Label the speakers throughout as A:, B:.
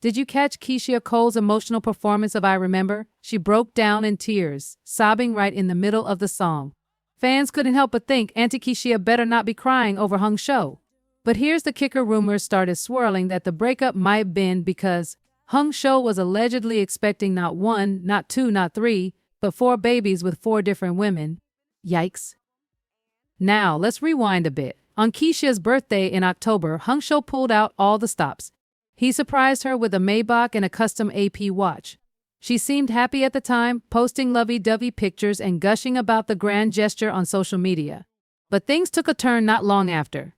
A: Did you catch Keyshia Cole's emotional performance of I Remember? She broke down in tears, sobbing right in the middle of the song. Fans couldn't help but think Auntie Keyshia better not be crying over Hunxho. But here's the kicker: rumors started swirling that the breakup might have been because Hunxho was allegedly expecting not one, not two, not three, but 4 babies with 4 different women. Yikes. Now, let's rewind a bit. On Keyshia's birthday in October, Hunxho pulled out all the stops. He surprised her with a Maybach and a custom AP watch. She seemed happy at the time, posting lovey-dovey pictures and gushing about the grand gesture on social media. But things took a turn not long after.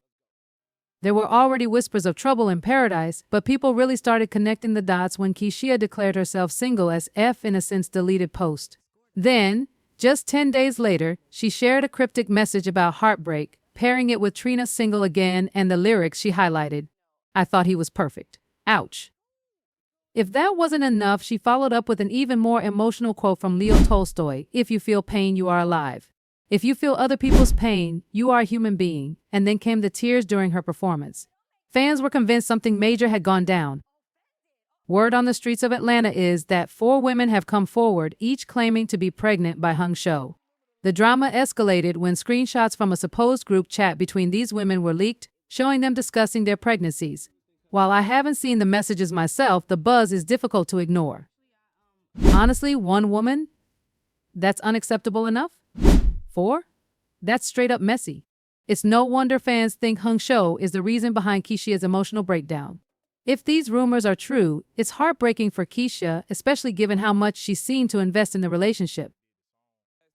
A: There were already whispers of trouble in paradise, but people really started connecting the dots when Keyshia declared herself single as F in a since deleted post. Then, just 10 days later, she shared a cryptic message about heartbreak, pairing it with Trina's single again and the lyrics she highlighted. I thought he was perfect. Ouch. If that wasn't enough, she followed up with an even more emotional quote from Leo Tolstoy: if you feel pain, you are alive. If you feel other people's pain, you are a human being. And then came the tears during her performance. Fans were convinced something major had gone down. Word on the streets of Atlanta is that 4 women have come forward, each claiming to be pregnant by Hunxho. The drama escalated when screenshots from a supposed group chat between these women were leaked, showing them discussing their pregnancies. While I haven't seen the messages myself, the buzz is difficult to ignore. Honestly, 1 woman? That's unacceptable enough? 4? That's straight up messy. It's no wonder fans think Hunxho is the reason behind Keyshia's emotional breakdown. If these rumors are true, it's heartbreaking for Keyshia, especially given how much she seemed to invest in the relationship.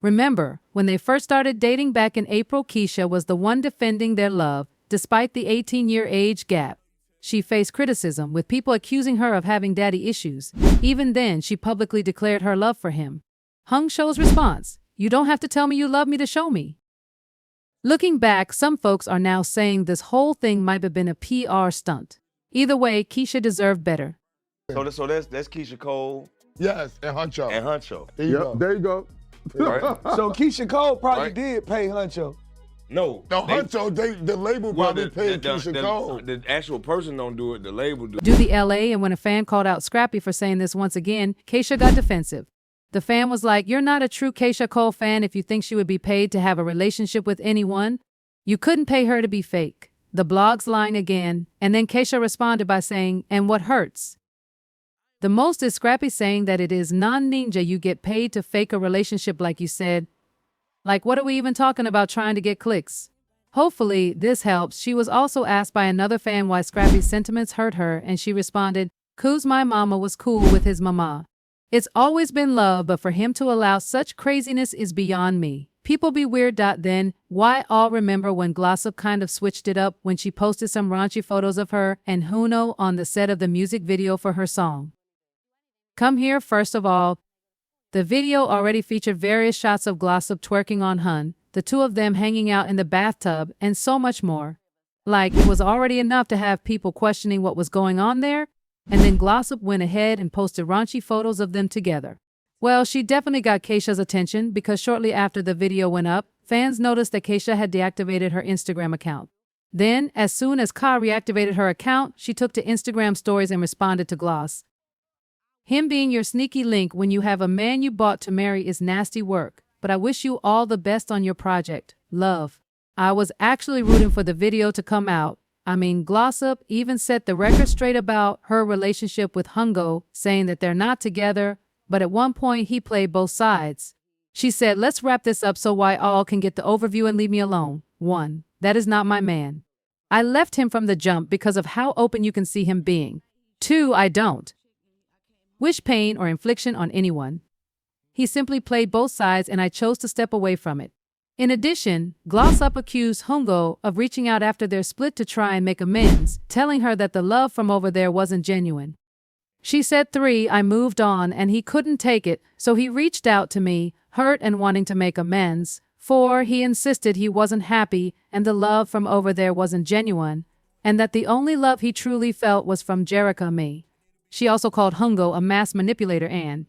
A: Remember, when they first started dating back in April, Keyshia was the one defending their love, despite the 18-year age gap. She faced criticism, with people accusing her of having daddy issues. Even then, she publicly declared her love for him. Hunxho's response: you don't have to tell me you love me to show me. Looking back, some folks are now saying this whole thing might have been a PR stunt. Either way, Keyshia deserved better.
B: So that's Keyisha Cole.
C: Yes, and Hunxho.
B: And Hunxho.
C: There you go.
D: There you go.
B: Right?
E: So Keyshia Cole probably
B: Right.
E: did pay Hunxho.
B: No.
C: Hunxho, the label probably paid Keyisha Cole.
B: The actual person don't do it, the label do.
A: Do the LA, and when a fan called out Scrappy for saying this once again, Keyshia got defensive. The fan was like, you're not a true Keyisha Cole fan if you think she would be paid to have a relationship with anyone. You couldn't pay her to be fake. The blog's line again, and then Keyshia responded by saying, and what hurts? The most is Scrappy saying that it is non-ninja you get paid to fake a relationship like you said. Like, what are we even talking about trying to get clicks? Hopefully, this helps. She was also asked by another fan why Scrappy's sentiments hurt her, and she responded, "'Cause my mama was cool with his mama. It's always been love, but for him to allow such craziness is beyond me. People be weird. Then, why all remember when Glossip kind of switched it up when she posted some raunchy photos of her and Hunxho on the set of the music video for her song. Come here, first of all. The video already featured various shots of Glossip twerking on Hun, the 2 of them hanging out in the bathtub, and so much more. Like, it was already enough to have people questioning what was going on there, and then Glossip went ahead and posted raunchy photos of them together. Well, she definitely got Keyshia's attention because shortly after the video went up, fans noticed that Keyshia had deactivated her Instagram account. Then, as soon as Ka reactivated her account, she took to Instagram stories and responded to Gloss. Him being your sneaky link when you have a man you bought to marry is nasty work, but I wish you all the best on your project. Love. I was actually rooting for the video to come out. I mean, Glossip even set the record straight about her relationship with Hunxho, saying that they're not together, but at one point he played both sides. She said, let's wrap this up so I all can get the overview and leave me alone. 1. That is not my man. I left him from the jump because of how open you can see him being. 2. I don't wish pain or infliction on anyone. He simply played both sides and I chose to step away from it. In addition, Glossop accused Hunxho of reaching out after their split to try and make amends, telling her that the love from over there wasn't genuine. She said 3. I moved on and he couldn't take it, so he reached out to me, hurt and wanting to make amends. 4. He insisted he wasn't happy and the love from over there wasn't genuine, and that the only love he truly felt was from Jerica me. She also called Hunxho a mass manipulator and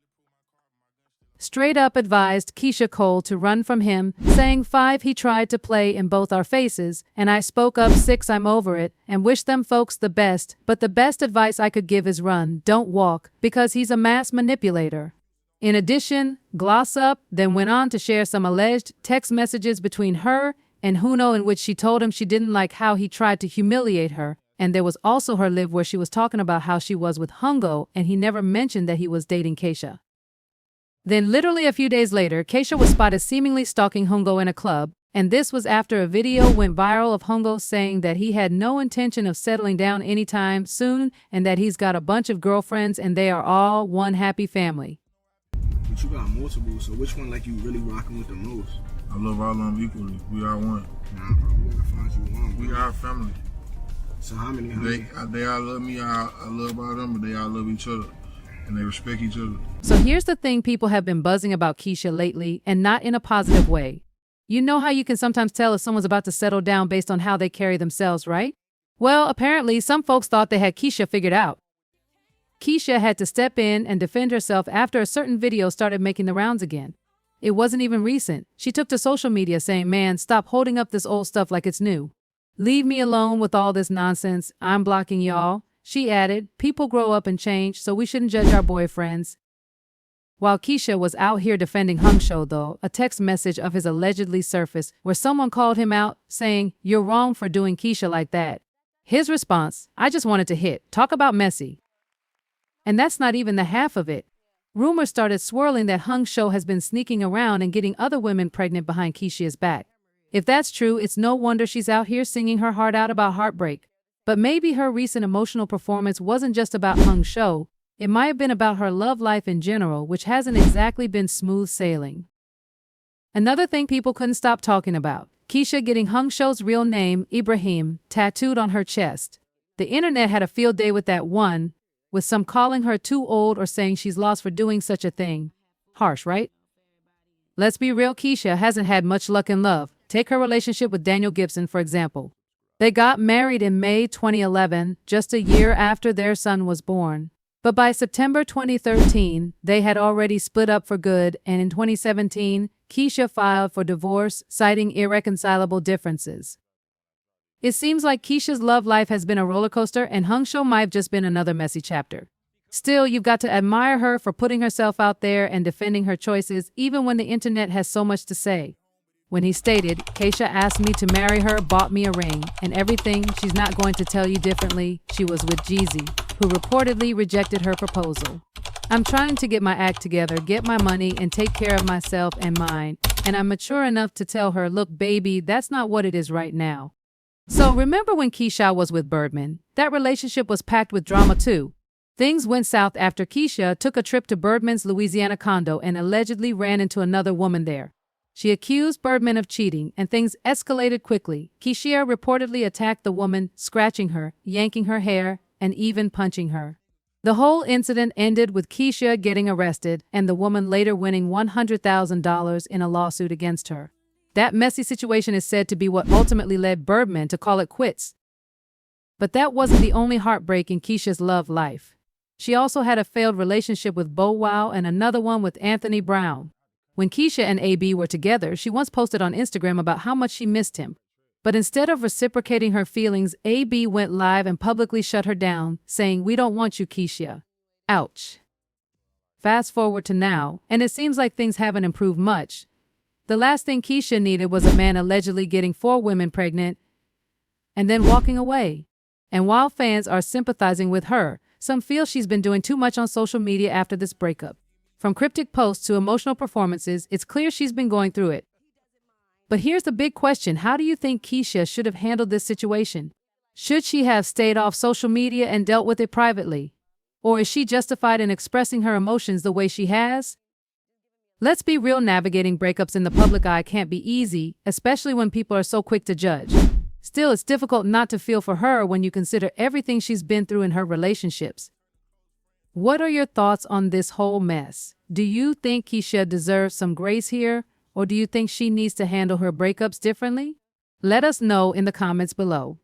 A: straight up advised Keyisha Cole to run from him, saying 5 he tried to play in both our faces, and I spoke up 6 I'm over it, and wish them folks the best, but the best advice I could give is run, don't walk, because he's a mass manipulator. In addition, Gloss Up then went on to share some alleged text messages between her and Hunxho in which she told him she didn't like how he tried to humiliate her, and there was also her live where she was talking about how she was with Hunxho and he never mentioned that he was dating Keyisha. Then literally a few days later, Keyisha was spotted seemingly stalking Hunxho in a club, and this was after a video went viral of Hunxho saying that he had no intention of settling down anytime soon and that he's got a bunch of girlfriends and they are all one happy family.
D: But you got multiple, so which one like you really rocking with the most?
F: I love all of them equally. We are one.
D: Nah, bro, we gotta find you one, bro.
F: We are family.
D: So how many?
F: They all love me, I love all them, but they all love each other. And they respect each other.
A: So here's the thing people have been buzzing about Keyisha lately, and not in a positive way. You know how you can sometimes tell if someone's about to settle down based on how they carry themselves, right? Well, apparently some folks thought they had Keyisha figured out. Keyisha had to step in and defend herself after a certain video started making the rounds again. It wasn't even recent. She took to social media saying, "Man, stop holding up this old stuff like it's new. Leave me alone with all this nonsense. I'm blocking y'all." She added, "People grow up and change, so we shouldn't judge our boyfriends." While Keyisha was out here defending Hunxho, though, a text message of his allegedly surfaced where someone called him out, saying, "You're wrong for doing Keyisha like that." His response, "I just wanted to hit. Talk about messy." And that's not even the half of it. Rumors started swirling that Hunxho has been sneaking around and getting other women pregnant behind Keyshia's back. If that's true, it's no wonder she's out here singing her heart out about heartbreak. But maybe her recent emotional performance wasn't just about Hunxho. It might have been about her love life in general, which hasn't exactly been smooth sailing. Another thing people couldn't stop talking about, Keyisha getting Hunxho's real name, Ibrahim, tattooed on her chest. The internet had a field day with that one, with some calling her too old or saying she's lost for doing such a thing. Harsh, right? Let's be real, Keyisha hasn't had much luck in love. Take her relationship with Daniel Gibson, for example. They got married in May 2011, just a year after their son was born. But by September 2013, they had already split up for good, and in 2017, Keyisha filed for divorce, citing irreconcilable differences. It seems like Keyshia's love life has been a roller coaster, and Hunxho might have just been another messy chapter. Still, you've got to admire her for putting herself out there and defending her choices, even when the internet has so much to say. When he stated, "Keyisha asked me to marry her, bought me a ring, and everything, she's not going to tell you differently, she was with Jeezy, who reportedly rejected her proposal. I'm trying to get my act together, get my money, and take care of myself and mine, and I'm mature enough to tell her, look, baby, that's not what it is right now." So remember when Keyisha was with Birdman? That relationship was packed with drama too. Things went south after Keyisha took a trip to Birdman's Louisiana condo and allegedly ran into another woman there. She accused Birdman of cheating, and things escalated quickly. Keyshia reportedly attacked the woman, scratching her, yanking her hair, and even punching her. The whole incident ended with Keyisha getting arrested and the woman later winning $100,000 in a lawsuit against her. That messy situation is said to be what ultimately led Birdman to call it quits. But that wasn't the only heartbreak in Keyshia's love life. She also had a failed relationship with Bow Wow and another one with Anthony Brown. When Keyisha and AB were together, she once posted on Instagram about how much she missed him. But instead of reciprocating her feelings, AB went live and publicly shut her down, saying, "We don't want you, Keyisha." Ouch. Fast forward to now, and it seems like things haven't improved much. The last thing Keyisha needed was a man allegedly getting 4 women pregnant and then walking away. And while fans are sympathizing with her, some feel she's been doing too much on social media after this breakup. From cryptic posts to emotional performances, it's clear she's been going through it. But here's the big question. How do you think Keyisha should have handled this situation? Should she have stayed off social media and dealt with it privately? Or is she justified in expressing her emotions the way she has? Let's be real, navigating breakups in the public eye can't be easy, especially when people are so quick to judge. Still, it's difficult not to feel for her when you consider everything she's been through in her relationships. What are your thoughts on this whole mess? Do you think Keyisha deserves some grace here, or do you think she needs to handle her breakups differently? Let us know in the comments below.